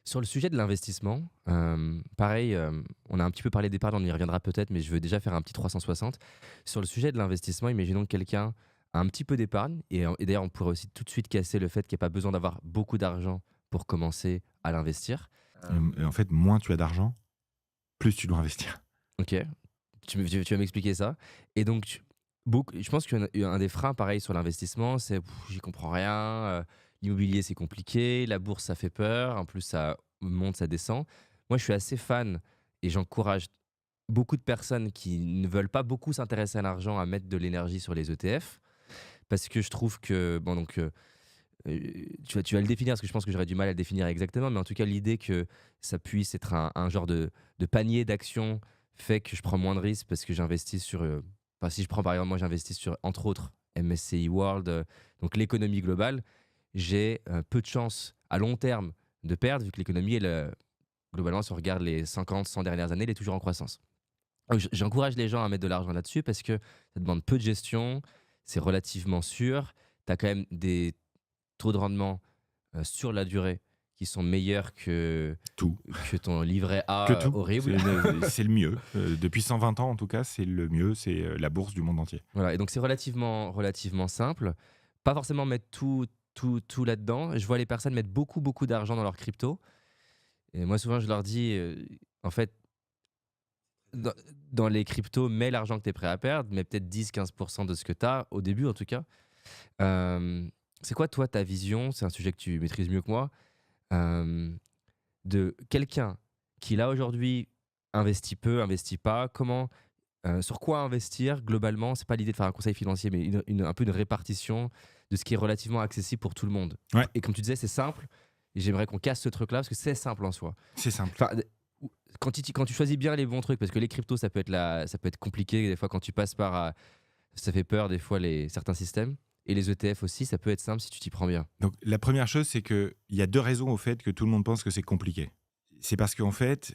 Sur le sujet de l'investissement, pareil, on a un petit peu parlé d'épargne, on y reviendra peut-être, mais je veux déjà faire un petit 360. Sur le sujet de l'investissement, imaginons que quelqu'un a un petit peu d'épargne et d'ailleurs, on pourrait aussi tout de suite casser le fait qu'il y a pas besoin d'avoir beaucoup d'argent pour commencer à l'investir. Et en fait, moins tu as d'argent, plus tu dois investir. OK, tu vas m'expliquer ça et donc beaucoup je pense qu'un des freins pareil sur l'investissement, c'est: «J'y comprends rien, l'immobilier c'est compliqué, la bourse ça fait peur, en plus ça monte, ça descend». Moi, je suis assez fan et j'encourage beaucoup de personnes qui ne veulent pas beaucoup s'intéresser à l'argent à mettre de l'énergie sur les ETF parce que je trouve que bon donc tu vas le définir parce que je pense que j'aurais du mal à le définir exactement, mais en tout cas l'idée que ça puisse être un genre de panier d'actions fait que je prends moins de risques parce que j'investis sur, enfin si je prends par exemple moi j'investis sur entre autres MSCI World, donc l'économie globale, j'ai, peu de chances à long terme de perdre vu que l'économie elle, globalement si on regarde les 50-100 dernières années, elle est toujours en croissance. Donc j'encourage les gens à mettre de l'argent là-dessus parce que ça demande peu de gestion, c'est relativement sûr, tu as quand même des taux de rendement, sur la durée qui sont meilleurs Tout. que ton livret Que A, tout. horrible. C'est le mieux. Depuis 120 ans, en tout cas, c'est le mieux. C'est la bourse du monde entier. Voilà et donc c'est relativement simple. Pas forcément mettre tout là-dedans. Je vois les personnes mettre beaucoup, beaucoup d'argent dans leurs cryptos et moi souvent je leur dis, en fait, dans dans les cryptos, mets l'argent que tu es prêt à perdre, mets peut-être 10-15 de ce que tu as, au début en tout cas. C'est quoi toi ta vision? C'est un sujet que tu maîtrises mieux que moi, hem de quelqu'un qui là aujourd'hui investit peu, investit pas, sur quoi investir globalement? C'est pas l'idée de faire un conseil financier, mais un peu une répartition de ce qui est relativement accessible pour tout le monde. Ouais, Et comme tu disais, c'est simple et j'aimerais qu'on casse ce truc-là parce que c'est simple en soi. c'est simple. Enfin, quand tu choisis bien les bons trucs, parce que les cryptos, ça peut être compliqué des fois quand tu passes par, ça fait peur des fois certains systèmes et les ETF aussi, ça peut être simple si tu t'y prends bien. Donc, la première chose, c'est qu'il y a deux raisons au fait que tout le monde pense que c'est compliqué. C'est parce qu'en fait,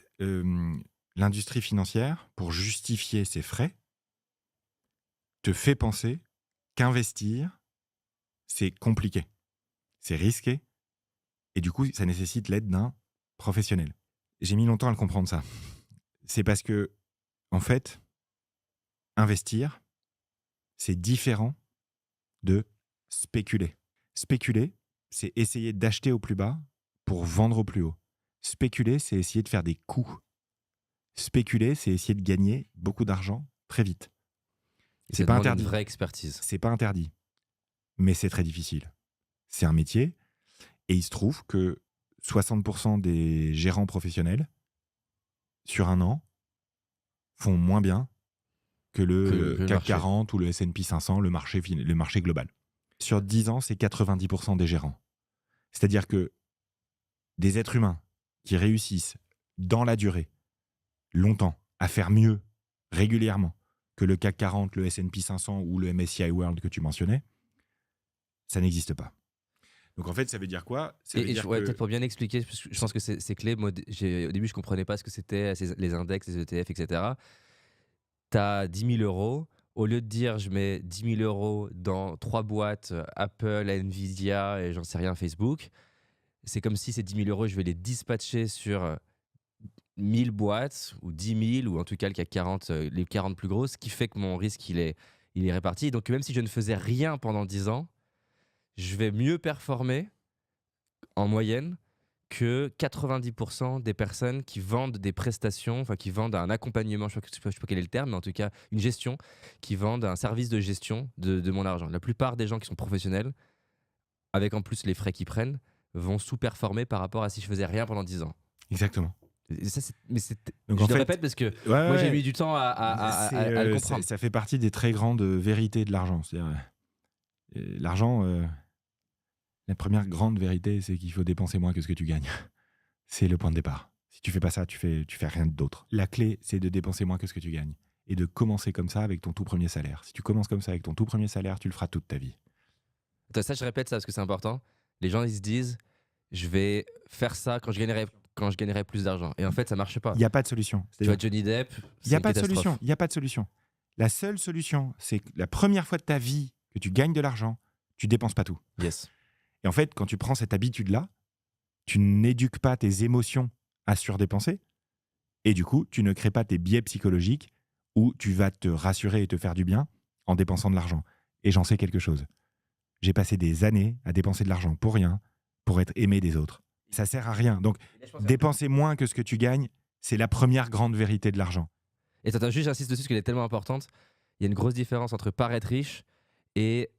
l'industrie financière, pour justifier ses frais, te fait penser qu'investir, c'est compliqué, c'est risqué, et du coup, ça nécessite l'aide d'un professionnel. J'ai mis longtemps à le comprendre, ça. C'est parce que, en fait, investir, c'est différent de spéculer. Spéculer, c'est essayer d'acheter au plus bas pour vendre au plus haut. Spéculer, c'est essayer de faire des coups. Spéculer, c'est essayer de gagner beaucoup d'argent très vite. Et C'est ça pas demande une interdit. vraie expertise. C'est pas interdit, mais c'est très difficile. C'est un métier, et il se trouve que 60% des gérants professionnels, sur un an, font moins bien que le Que le CAC marché. 40 ou le S&P 500, le marché global. Sur 10 ans, c'est 90% des gérants. C'est-à-dire que des êtres humains qui réussissent dans la durée, longtemps, à faire mieux régulièrement que le CAC 40, le S&P 500 ou le MSCI World que tu mentionnais, ça n'existe pas. Donc en fait, ça veut dire quoi? Ça veut dire Ouais, peut-être que pour bien expliquer, parce que je pense que c'est clé. Moi, au début, je comprenais pas ce que c'était, les index, les ETF, etc. Tu as 10 000 euros. Au lieu de dire je mets 10 000 euros dans trois boîtes, Apple, Nvidia et j'en sais rien, Facebook, c'est comme si ces 10 000 euros, je vais les dispatcher sur 1000 boîtes ou 10 000, ou en tout cas le CAC 40, les 40 plus grosses, ce qui fait que mon risque, il est réparti. Donc même si je ne faisais rien pendant 10 ans, je vais mieux performer en moyenne que 90% des personnes qui vendent des prestations, enfin qui vendent un accompagnement, je sais pas quel est le terme, mais en tout cas une gestion, qui vendent un service de gestion de mon argent. La plupart des gens qui sont professionnels, avec en plus les frais qu'ils prennent, vont sous-performer par rapport à si je faisais rien pendant 10 ans. exactement. Et ça, mais Donc je en le fait, répète parce que ouais, ouais, moi j'ai mis ouais, du temps à le comprendre. ça fait partie des très grandes vérités de l'argent. C'est-à-dire, l'argent, la première grande vérité, c'est qu'il faut dépenser moins que ce que tu gagnes. C'est le point de départ. Si tu fais pas ça, tu fais rien d'autre. La clé, c'est de dépenser moins que ce que tu gagnes. Et de commencer comme ça avec ton tout premier salaire. Si tu commences comme ça avec ton tout premier salaire, tu le feras toute ta vie. Attends, ça, je répète ça parce que c'est important. Les gens, ils se disent, je vais faire ça quand je gagnerai plus d'argent. Et en fait, ça marche pas. Il n'y a pas de solution. Tu vois, C'est-à-dire, Johnny Depp, il n'y c'est a une pas de solution. catastrophe. Il n'y a pas de solution. La seule solution, c'est que la première fois de ta vie que tu gagnes de l'argent, tu dépenses pas tout. Yes. Et en fait, quand tu prends cette habitude-là, tu n'éduques pas tes émotions à surdépenser, et du coup, tu ne crées pas tes biais psychologiques où tu vas te rassurer et te faire du bien en dépensant de l'argent. Et j'en sais quelque chose. J'ai passé des années à dépenser de l'argent pour rien, pour être aimé des autres. Ça sert à rien. Donc, dépenser moins que ce que tu gagnes, c'est la première grande vérité de l'argent. Et attends, juste j'insiste dessus parce qu'elle est tellement importante. Il y a une grosse différence entre paraître riche et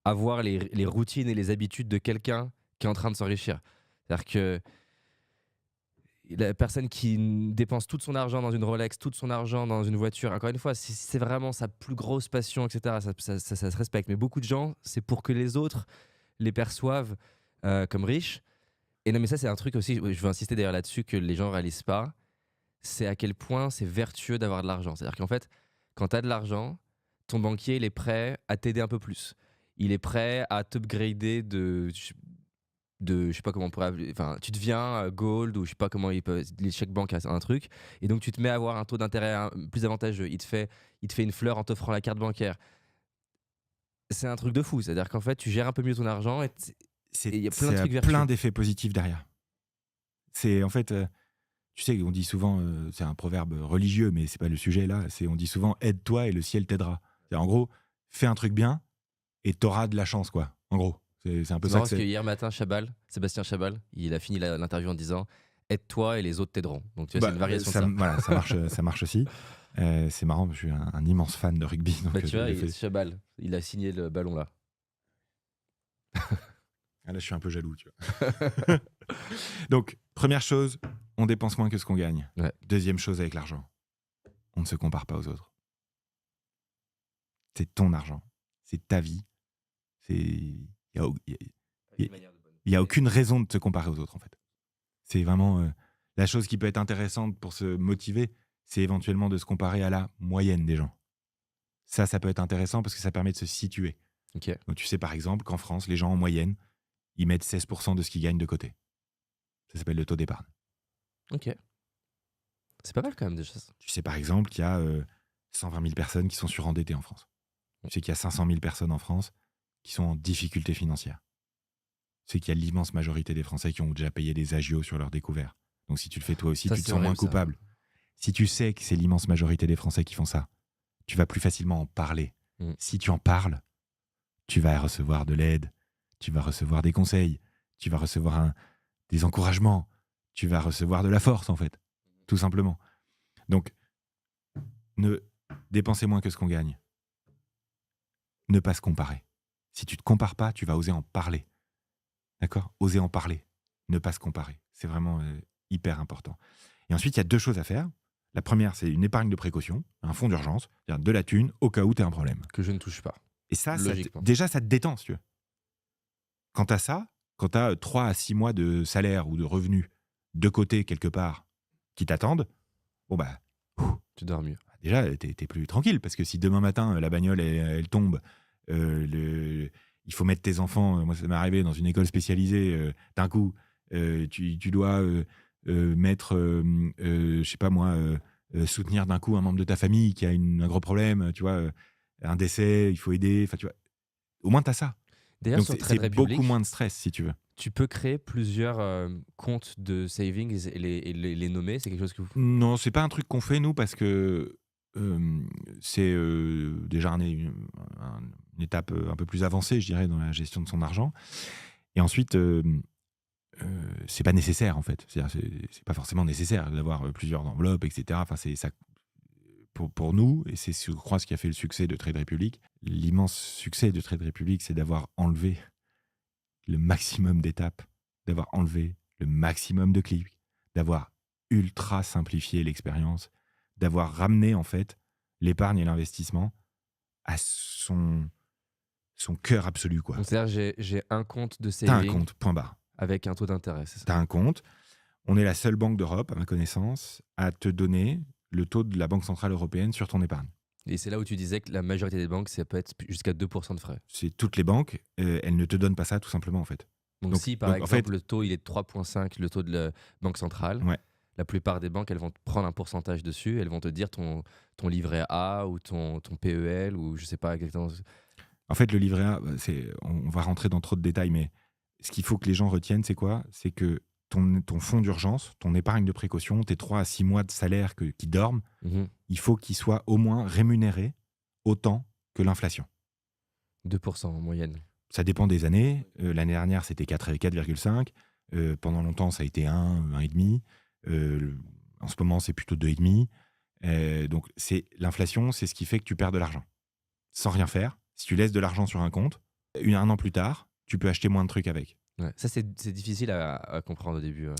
avoir les routines et les habitudes de quelqu'un qui est en train de s'enrichir. C'est-à-dire que la personne qui dépense tout son argent dans une Rolex, tout son argent dans une voiture, encore une fois, si c'est vraiment sa plus grosse passion, etc., ça se respecte. Mais beaucoup de gens, c'est pour que les autres les perçoivent comme riches. Et non, mais ça, c'est un truc aussi, je veux insister d'ailleurs là-dessus, que les gens ne réalisent pas. C'est à quel point c'est vertueux d'avoir de l'argent. C'est-à-dire qu'en fait, quand tu as de l'argent, ton banquier, il est prêt à t'aider un peu plus. Il est prêt à t'upgrader je sais pas comment on pourrait appeler, enfin, tu deviens gold ou je sais pas comment chaque banque a un truc, et donc tu te mets à avoir un taux d'intérêt plus avantageux. Il te fait une fleur en t'offrant la carte bancaire. C'est un truc de fou. C'est-à-dire qu'en fait, tu gères un peu mieux ton argent et il y a plein de trucs vertueux. Plein d'effets positifs derrière. C'est en fait, tu sais, on dit souvent, c'est un proverbe religieux, mais c'est pas le sujet là. On dit souvent aide-toi et le ciel t'aidera. En gros, fais un truc bien et t'auras de la chance, quoi. En gros, c'est un peu C'est ça marrant que parce que c'est. hier matin, Sébastien Chabal, il a fini l'interview en disant aide-toi et les autres t'aideront. Donc tu vois, c'est une variation de ça. Voilà, ça marche aussi. C'est marrant, je suis un immense fan de rugby. Donc Bah, tu vois, Chabal, il a signé le ballon là. Ah, là, je suis un peu jaloux, tu vois. Donc, première chose, on dépense moins que ce qu'on gagne. Ouais. Deuxième chose avec l'argent, on ne se compare pas aux autres. C'est ton argent, c'est ta vie. Il n'y a aucune raison de se comparer aux autres, en fait. C'est vraiment la chose qui peut être intéressante pour se motiver, c'est éventuellement de se comparer à la moyenne des gens. Ça peut être intéressant parce que ça permet de se situer. Ok. Donc, tu sais, par exemple, qu'en France, les gens en moyenne, ils mettent 16% de ce qu'ils gagnent de côté. Ça s'appelle le taux d'épargne. Ok. C'est pas mal quand même déjà. Tu sais par exemple qu'il y a 120 000 personnes qui sont surendettées en France. Tu sais qu'il y a 500 000 personnes en France qui sont en difficulté financière. Tu sais qu'il y a l'immense majorité des Français qui ont déjà payé des agios sur leur découvert. Donc si tu le fais toi aussi, Ça, tu te c'est sens moins horrible, ça. coupable. Si tu sais que c'est l'immense majorité des Français qui font ça, tu vas plus facilement en parler. Si tu en parles, tu vas recevoir de l'aide, tu vas recevoir des conseils, tu vas recevoir des encouragements, tu vas recevoir de la force en fait, tout simplement. Donc, ne dépensez moins que ce qu'on gagne. Ne pas se comparer. Si tu ne te compares pas, tu vas oser en parler. D'accord ? Oser en parler. Ne pas se comparer. C'est vraiment hyper important. Et ensuite, il y a deux choses à faire. La première, c'est une épargne de précaution, un fonds d'urgence, c'est-à-dire de la thune au cas où tu as un problème. Que je ne touche pas. Et ça, Logiquement. déjà, ça te détend, si tu veux. Quand tu as ça, quand tu as 3 à 6 mois de salaire ou de revenus de côté quelque part qui t'attendent, bon bah, tu dors mieux. Déjà, t'es plus tranquille, parce que si demain matin, la bagnole, elle tombe, il faut mettre tes enfants, moi ça m'est arrivé dans une école spécialisée, d'un coup, tu dois mettre, je sais pas moi, soutenir d'un coup un membre de ta famille qui a un gros problème, tu vois, un décès, il faut aider, enfin tu vois, au moins t'as ça. D'ailleurs, Donc sur Trade c'est Republic, beaucoup moins de stress, si tu veux. tu peux créer plusieurs comptes de savings et les nommer. C'est quelque chose que vous... Non, c'est pas un truc qu'on fait, nous, parce que c'est déjà une étape un peu plus avancée, je dirais, dans la gestion de son argent. Et ensuite, c'est pas nécessaire, en fait. C'est pas forcément nécessaire d'avoir plusieurs enveloppes, etc. Enfin, c'est ça pour nous, et c'est, je crois, ce qui a fait le succès de Trade Republic. L'immense succès de Trade Republic, c'est d'avoir enlevé le maximum d'étapes, d'avoir enlevé le maximum de clics, d'avoir ultra simplifié l'expérience, d'avoir ramené en fait l'épargne et l'investissement à son cœur absolu, quoi. Donc, c'est-à-dire j'ai un compte de T'as un saving compte, point barre. avec un taux d'intérêt, c'est ça? T'as un compte. On est la seule banque d'Europe, à ma connaissance, à te donner le taux de la Banque Centrale Européenne sur ton épargne. Et c'est là où tu disais que la majorité des banques, ça peut être jusqu'à 2% de frais. C'est toutes les banques, elles ne te donnent pas ça, tout simplement, en fait. Donc si, par exemple, en fait, le taux il est de 3,5, le taux de la Banque Centrale, ouais. La plupart des banques, elles vont te prendre un pourcentage dessus, elles vont te dire ton livret A ou ton PEL ou je sais pas exactement. En fait, le livret A, on va rentrer dans trop de détails, mais ce qu'il faut que les gens retiennent, c'est quoi ? C'est que ton fonds d'urgence, ton épargne de précaution, tes 3 à 6 mois de salaire qui dorment, Mhm. il faut qu'ils soient au moins rémunérés autant que l'inflation. 2% en moyenne. Ça dépend des années. L'année dernière, c'était 4,5. Pendant longtemps, ça a été 1, 1,5. En ce moment, c'est plutôt 2,5. Donc, l'inflation, c'est ce qui fait que tu perds de l'argent. Sans rien faire, si tu laisses de l'argent sur un compte, un an plus tard, tu peux acheter moins de trucs avec. Ouais. Ça, c'est difficile à comprendre au début. Ouais.